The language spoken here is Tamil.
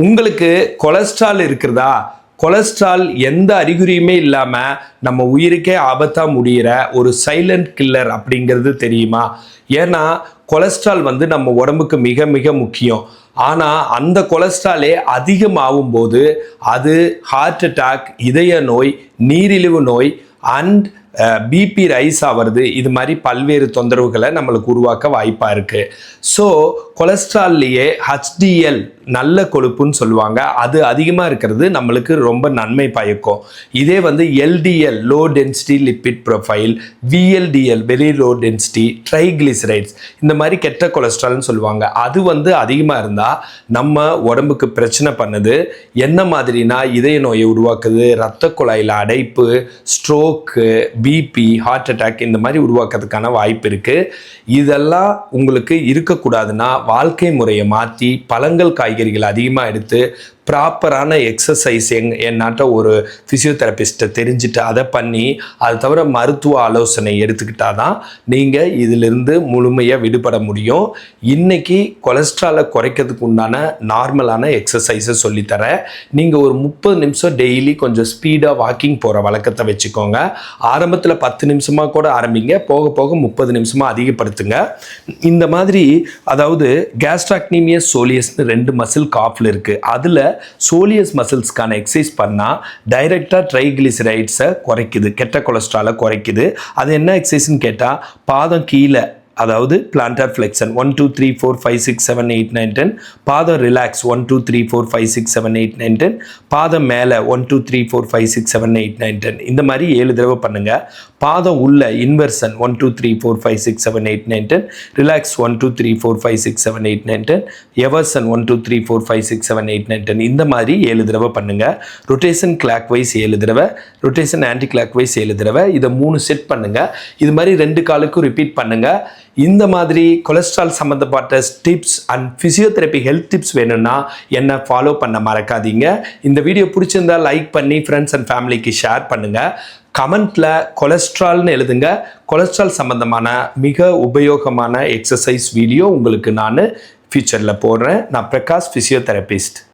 உங்களுக்கு கொலஸ்ட்ரால் இருக்கிறதா? கொலஸ்ட்ரால் எந்த அறிகுறியுமே இல்லாமல் நம்ம உயிருக்கே ஆபத்தாக முடிகிற ஒரு சைலண்ட் கில்லர் அப்படிங்கிறது தெரியுமா? ஏன்னா கொலஸ்ட்ரால் நம்ம உடம்புக்கு மிக மிக முக்கியம். ஆனால் அந்த கொலஸ்ட்ராலே அதிகமாகும் போது அது ஹார்ட் அட்டாக், இதய நோய், நீரிழிவு நோய் அண்ட் பிபி ரைஸ் ஆகிறது, இது மாதிரி பல்வேறு தொந்தரவுகளை நம்மளுக்கு உருவாக்க வாய்ப்பாக இருக்குது. ஸோ கொலஸ்ட்ரால்லையே ஹெச்டிஎல் நல்ல கொழுப்புன்னு சொல்லுவாங்க, அது அதிகமாக இருக்கிறது நம்மளுக்கு ரொம்ப நன்மை பயக்கும். இதே LDL low density lipid profile, VLDL very low density, triglycerides, இந்த மாதிரி கெட்ட கொலஸ்ட்ரால்னு சொல்லுவாங்க. அது அதிகமாக இருந்தால் நம்ம உடம்புக்கு பிரச்சனை பண்ணுது. என்ன மாதிரினா இதய நோயை உருவாக்குது, இரத்த குழாயில் அடைப்பு, ஸ்ட்ரோக்கு, பிபி, ஹார்ட் அட்டாக் இந்த மாதிரி உருவாக்குறதுக்கான வாய்ப்பு இருக்குது. இதெல்லாம் உங்களுக்கு இருக்கக்கூடாதுன்னா வாழ்க்கை முறையை மாற்றி பழங்கள் காய்கறிகள் அதிகமாக எடுத்து ப்ராப்பரான எக்ஸசைஸ் என்னாட்ட ஒரு ஃபிசியோதெரபிஸ்ட்டை தெரிஞ்சுட்டு அதை பண்ணி அது தவிர மருத்துவ ஆலோசனை எடுத்துக்கிட்டால் தான் நீங்கள் இதிலிருந்து முழுமையாக விடுபட முடியும். இன்றைக்கி கொலஸ்ட்ராலை குறைக்கிறதுக்கு உண்டான நார்மலான எக்ஸசைஸை சொல்லித்தரேன். நீங்கள் ஒரு 30 நிமிஷம் டெய்லி கொஞ்சம் ஸ்பீடாக வாக்கிங் போகிற வழக்கத்தை வச்சுக்கோங்க. ஆரம்பத்தில் 10 நிமிஷமாக கூட ஆரம்பிங்க, போக போக 30 நிமிஷமாக அதிகப்படுத்துங்க. இந்த மாதிரி அதாவது கேஸ்ட்ராக்னீமியஸ் சோலியஸ்னு 2 மசில் காஃபில் இருக்குது. அதில் சோலியஸ் மசில்ஸ்க்கான எக்ஸசைஸ் பண்ணால் டைரெக்டாக ட்ரைக்ளிசரைட்ஸை குறைக்குது, கெட்ட கொலஸ்ட்ராலை குறைக்குது. அது என்ன எக்ஸசைஸ்ன்னு கேட்டால் பாதம் கீழே, அதாவது பிளான்டார் ஃப்ளெக்ஷன் 1 2 3 4 5 6 7 8 9 10, பாதம் ரிலாக்ஸ் 1 2 3 4 5 6 7 8 9 10, பாதம் மேலே 1 2 3 4 5 6 7 8 9 10. இந்த மாதிரி 7 தடவை பண்ணுங்க. பாதம் உள்ள இன்வெர்ஷன் 1 2 3 4 5 6 7 8 9 10, ரிலாக்ஸ் 1 2 3 4 5 6 7 8 9 10, எவர்சன் 1 2 3 4 5 6 7 8 9 10. இந்த மாதிரி 7 தடவை பண்ணுங்க. ரொட்டேஷன் கிளாக் வைஸ் 7 தடவை, ரொட்டேஷன் ஆன்டி கிளாக் வைஸ் 7 தடவை. இதை 3 செட் பண்ணுங்க. இது மாதிரி 2 காலுக்கும் ரிப்பீட் பண்ணுங்க. இந்த மாதிரி கொலஸ்ட்ரால் சம்மந்தப்பட்ட tips and physiotherapy health tips வேணும்னா என்னை ஃபாலோ பண்ண மறக்காதீங்க. இந்த வீடியோ பிடிச்சிருந்தா லைக் பண்ணி ஃப்ரெண்ட்ஸ் அண்ட் ஃபேமிலிக்கு ஷேர் பண்ணுங்கள். கமெண்ட்டில் கொலஸ்ட்ரால்னு எழுதுங்க. கொலஸ்ட்ரால் சம்மந்தமான மிக உபயோகமான எக்ஸசைஸ் வீடியோ உங்களுக்கு நான் ஃபியூச்சரில் போடுறேன். நான் பிரகாஷ், ஃபிசியோதெரபிஸ்ட்.